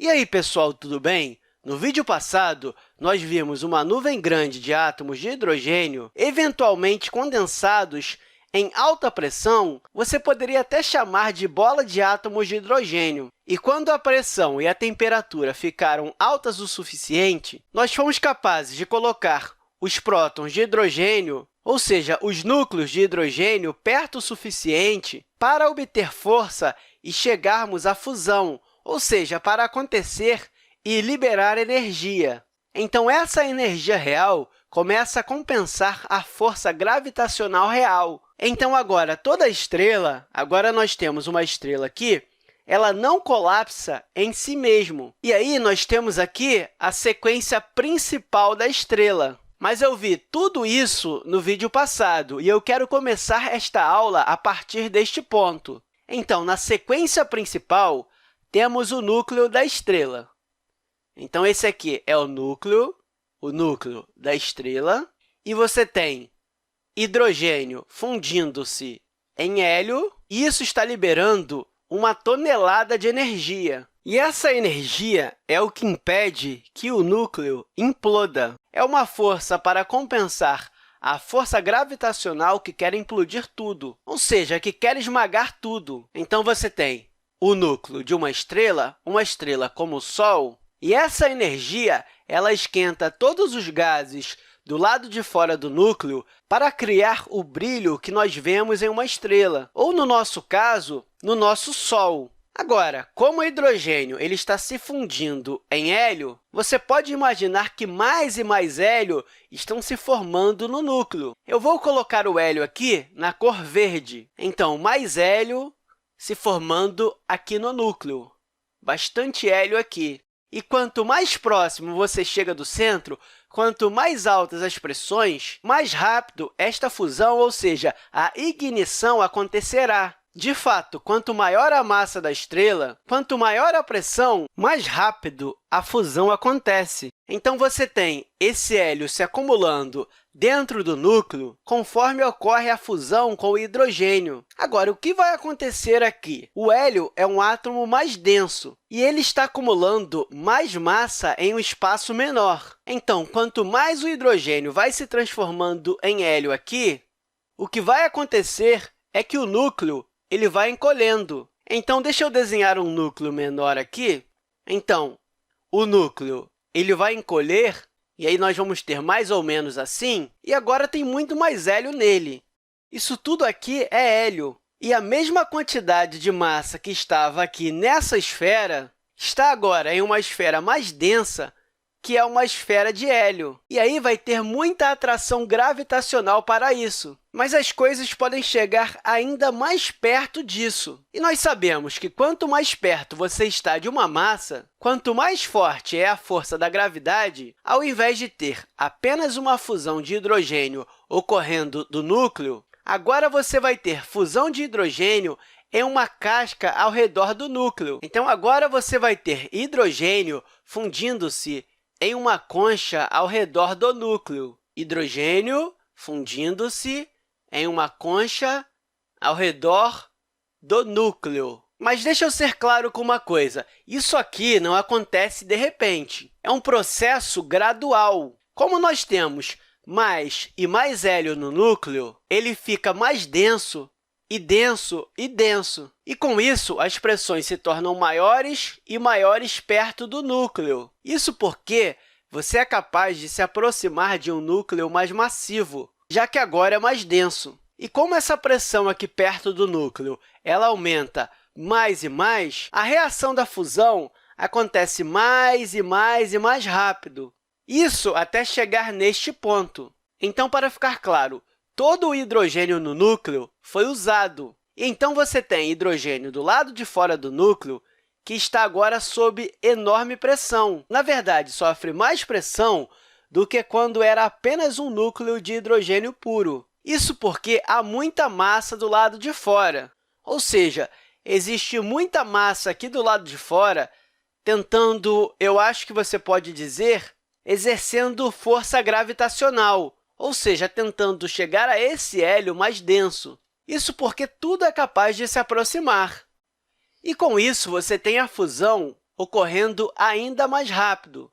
E aí, pessoal, tudo bem? No vídeo passado, nós vimos uma nuvem grande de átomos de hidrogênio, eventualmente condensados em alta pressão, você poderia até chamar de bola de átomos de hidrogênio. E quando a pressão e a temperatura ficaram altas o suficiente, nós fomos capazes de colocar os prótons de hidrogênio, ou seja, os núcleos de hidrogênio, perto o suficiente para obter força e chegarmos à fusão, ou seja, para acontecer e liberar energia. Então, essa energia real começa a compensar a força gravitacional real. Então, agora, toda estrela, agora nós temos uma estrela aqui, ela não colapsa em si mesmo. E aí, nós temos aqui a sequência principal da estrela. Mas eu vi tudo isso no vídeo passado, e eu quero começar esta aula a partir deste ponto. Então, na sequência principal, temos o núcleo da estrela. Então, esse aqui é o núcleo da estrela, e você tem hidrogênio fundindo-se em hélio, e isso está liberando uma tonelada de energia. E essa energia é o que impede que o núcleo imploda. É uma força para compensar a força gravitacional que quer implodir tudo, ou seja, que quer esmagar tudo. Então, você tem o núcleo de uma estrela como o Sol, e essa energia ela esquenta todos os gases do lado de fora do núcleo para criar o brilho que nós vemos em uma estrela, ou, no nosso caso, no nosso Sol. Agora, como o hidrogênio ele está se fundindo em hélio, você pode imaginar que mais e mais hélio estão se formando no núcleo. Eu vou colocar o hélio aqui na cor verde. Então, mais hélio se formando aqui no núcleo. Bastante hélio aqui. E quanto mais próximo você chega do centro, quanto mais altas as pressões, mais rápido esta fusão, ou seja, a ignição, acontecerá. De fato, quanto maior a massa da estrela, quanto maior a pressão, mais rápido a fusão acontece. Então, você tem esse hélio se acumulando dentro do núcleo conforme ocorre a fusão com o hidrogênio. Agora, o que vai acontecer aqui? O hélio é um átomo mais denso e ele está acumulando mais massa em um espaço menor. Então, quanto mais o hidrogênio vai se transformando em hélio aqui, o que vai acontecer é que o núcleo ele vai encolhendo. Então, deixa eu desenhar um núcleo menor aqui. Então, o núcleo ele vai encolher, e aí nós vamos ter mais ou menos assim, e agora tem muito mais hélio nele. Isso tudo aqui é hélio. E a mesma quantidade de massa que estava aqui nessa esfera está agora em uma esfera mais densa, que é uma esfera de hélio. E aí vai ter muita atração gravitacional para isso. Mas as coisas podem chegar ainda mais perto disso. E nós sabemos que quanto mais perto você está de uma massa, quanto mais forte é a força da gravidade, ao invés de ter apenas uma fusão de hidrogênio ocorrendo do núcleo, agora você vai ter fusão de hidrogênio em uma casca ao redor do núcleo. Então, agora você vai ter hidrogênio fundindo-se em uma concha ao redor do núcleo. Hidrogênio fundindo-se em uma concha ao redor do núcleo. Mas deixa eu ser claro com uma coisa. Isso aqui não acontece de repente. É um processo gradual. Como nós temos mais e mais hélio no núcleo, ele fica mais denso e denso e denso. E, com isso, as pressões se tornam maiores e maiores perto do núcleo. Isso porque você é capaz de se aproximar de um núcleo mais massivo, já que agora é mais denso. E como essa pressão aqui perto do núcleo ela aumenta mais e mais, a reação da fusão acontece mais e mais e mais rápido. Isso até chegar neste ponto. Então, para ficar claro, todo o hidrogênio no núcleo foi usado. E então, você tem hidrogênio do lado de fora do núcleo que está agora sob enorme pressão. Na verdade, sofre mais pressão do que quando era apenas um núcleo de hidrogênio puro. Isso porque há muita massa do lado de fora. Ou seja, existe muita massa aqui do lado de fora tentando, eu acho que você pode dizer, exercendo força gravitacional, ou seja, tentando chegar a esse hélio mais denso. Isso porque tudo é capaz de se aproximar. E, com isso, você tem a fusão ocorrendo ainda mais rápido.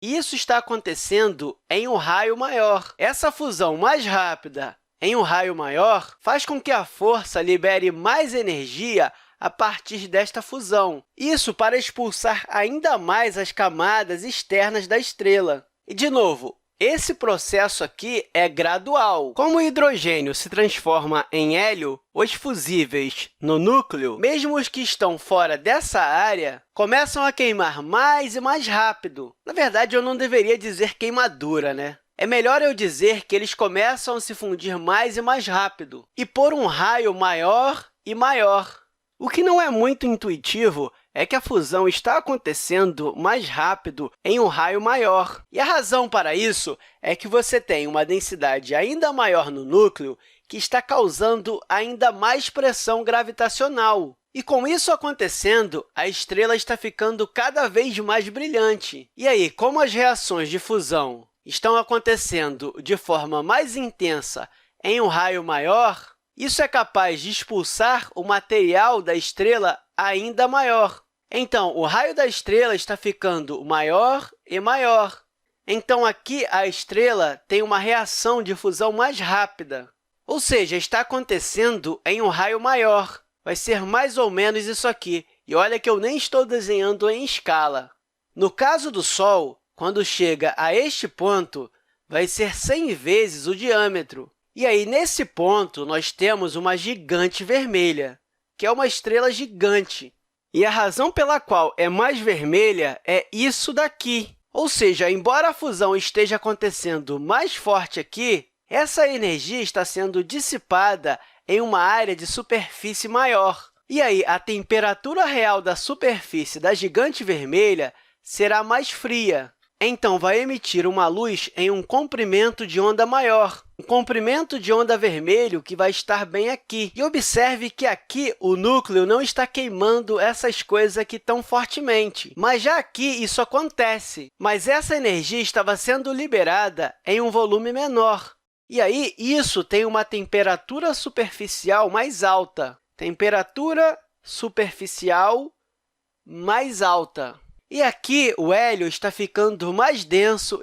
E isso está acontecendo em um raio maior. Essa fusão mais rápida em um raio maior faz com que a força libere mais energia a partir desta fusão. Isso para expulsar ainda mais as camadas externas da estrela. E, de novo, esse processo aqui é gradual. Como o hidrogênio se transforma em hélio, os fusíveis no núcleo, mesmo os que estão fora dessa área, começam a queimar mais e mais rápido. Na verdade, eu não deveria dizer queimadura, né? É melhor eu dizer que eles começam a se fundir mais e mais rápido, e por um raio maior e maior. O que não é muito intuitivo é que a fusão está acontecendo mais rápido em um raio maior. E a razão para isso é que você tem uma densidade ainda maior no núcleo que está causando ainda mais pressão gravitacional. E, com isso acontecendo, a estrela está ficando cada vez mais brilhante. E aí, como as reações de fusão estão acontecendo de forma mais intensa em um raio maior, isso é capaz de expulsar o material da estrela ainda maior. Então, o raio da estrela está ficando maior e maior. Então, aqui a estrela tem uma reação de fusão mais rápida, ou seja, está acontecendo em um raio maior. Vai ser mais ou menos isso aqui. E olha que eu nem estou desenhando em escala. No caso do Sol, quando chega a este ponto, vai ser 100 vezes o diâmetro. E aí, nesse ponto, nós temos uma gigante vermelha, que é uma estrela gigante. E a razão pela qual é mais vermelha é isso daqui. Ou seja, embora a fusão esteja acontecendo mais forte aqui, essa energia está sendo dissipada em uma área de superfície maior. E aí, a temperatura real da superfície da gigante vermelha será mais fria. Então, vai emitir uma luz em um comprimento de onda maior, um comprimento de onda vermelho que vai estar bem aqui. E observe que aqui o núcleo não está queimando essas coisas aqui tão fortemente, mas já aqui isso acontece. Mas essa energia estava sendo liberada em um volume menor. E aí, isso tem uma temperatura superficial mais alta. Temperatura superficial mais alta. E aqui o hélio está ficando mais denso,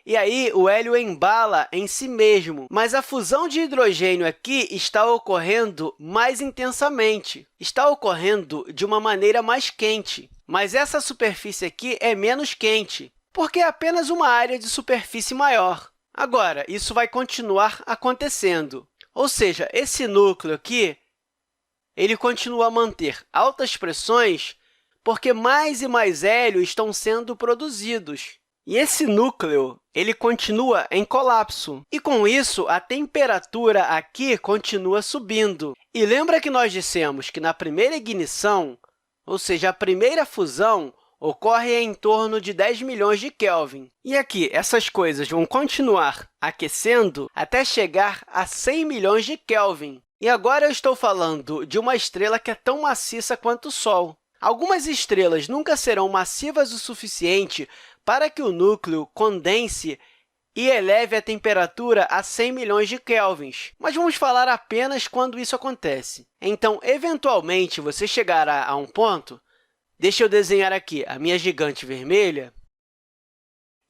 e aí o hélio embala em si mesmo. Mas a fusão de hidrogênio aqui está ocorrendo mais intensamente, está ocorrendo de uma maneira mais quente. Mas essa superfície aqui é menos quente, porque é apenas uma área de superfície maior. Agora, isso vai continuar acontecendo, ou seja, esse núcleo aqui ele continua a manter altas pressões porque mais e mais hélio estão sendo produzidos. E esse núcleo ele continua em colapso. E, com isso, a temperatura aqui continua subindo. E lembra que nós dissemos que na primeira ignição, ou seja, a primeira fusão, ocorre em torno de 10 milhões de Kelvin. E aqui, essas coisas vão continuar aquecendo até chegar a 100 milhões de Kelvin. E agora eu estou falando de uma estrela que é tão maciça quanto o Sol. Algumas estrelas nunca serão massivas o suficiente para que o núcleo condense e eleve a temperatura a 100 milhões de kelvins, mas vamos falar apenas quando isso acontece. Então, eventualmente, você chegará a um ponto. Deixa eu desenhar aqui a minha gigante vermelha.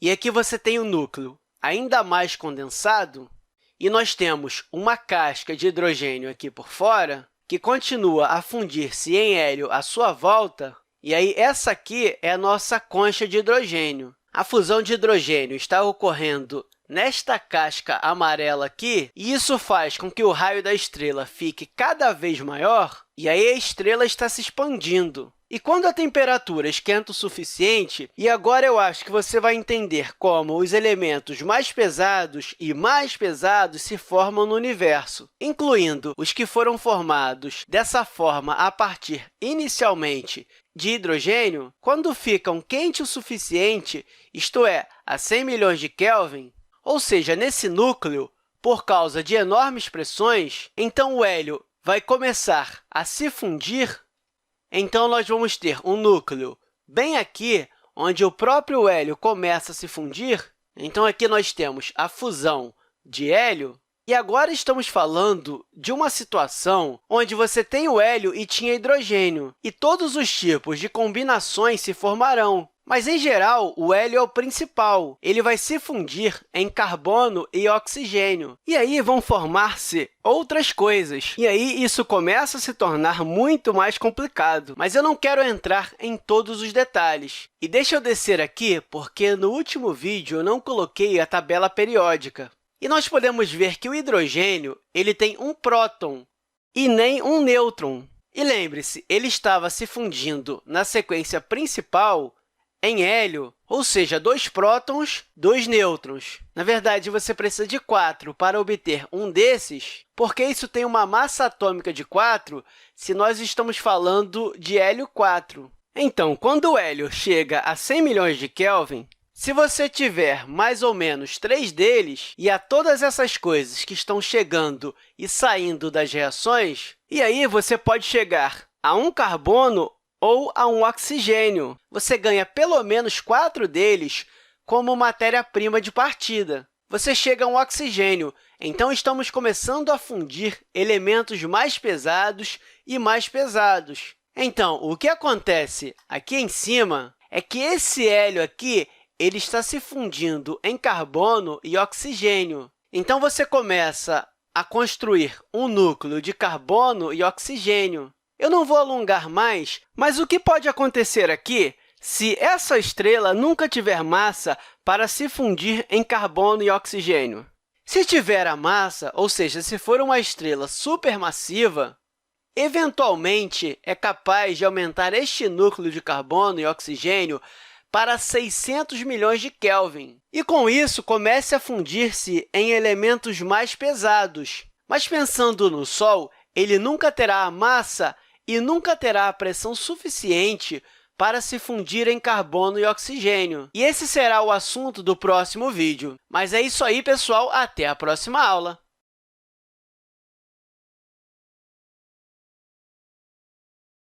E aqui você tem o núcleo ainda mais condensado, e nós temos uma casca de hidrogênio aqui por fora, que continua a fundir-se em hélio à sua volta, e aí essa aqui é a nossa concha de hidrogênio. A fusão de hidrogênio está ocorrendo nesta casca amarela aqui, e isso faz com que o raio da estrela fique cada vez maior, e aí a estrela está se expandindo. E quando a temperatura esquenta o suficiente, e agora eu acho que você vai entender como os elementos mais pesados e mais pesados se formam no universo, incluindo os que foram formados dessa forma a partir, inicialmente, de hidrogênio, quando ficam quentes o suficiente, isto é, a 100 milhões de Kelvin, ou seja, nesse núcleo, por causa de enormes pressões, então o hélio vai começar a se fundir. Então, nós vamos ter um núcleo bem aqui, onde o próprio hélio começa a se fundir. Então, aqui nós temos a fusão de hélio, E agora estamos falando de uma situação onde você tem o hélio e tinha hidrogênio, e todos os tipos de combinações se formarão. Mas, em geral, o hélio é o principal. Ele vai se fundir em carbono e oxigênio. E aí vão formar-se outras coisas. E aí isso começa a se tornar muito mais complicado. Mas eu não quero entrar em todos os detalhes. E deixa eu descer aqui, porque no último vídeo eu não coloquei a tabela periódica. E nós podemos ver que o hidrogênio ele tem um próton e nem um nêutron. E lembre-se, ele estava se fundindo na sequência principal em hélio, ou seja, 2 prótons, 2 nêutrons. Na verdade, você precisa de 4 para obter um desses, porque isso tem uma massa atômica de 4 se nós estamos falando de hélio 4. Então, quando o hélio chega a 100 milhões de Kelvin, se você tiver mais ou menos 3 deles, e a todas essas coisas que estão chegando e saindo das reações, e aí você pode chegar a um carbono ou a um oxigênio. Você ganha pelo menos 4 deles como matéria-prima de partida. Você chega a um oxigênio, então estamos começando a fundir elementos mais pesados e mais pesados. Então, o que acontece aqui em cima é que esse hélio aqui ele está se fundindo em carbono e oxigênio. Então, você começa a construir um núcleo de carbono e oxigênio. Eu não vou alongar mais, mas o que pode acontecer aqui se essa estrela nunca tiver massa para se fundir em carbono e oxigênio? Se tiver a massa, ou seja, se for uma estrela supermassiva, eventualmente é capaz de aumentar este núcleo de carbono e oxigênio para 600 milhões de Kelvin. E, com isso, comece a fundir-se em elementos mais pesados. Mas, pensando no Sol, ele nunca terá a massa e nunca terá a pressão suficiente para se fundir em carbono e oxigênio. E esse será o assunto do próximo vídeo. Mas é isso aí, pessoal. Até a próxima aula!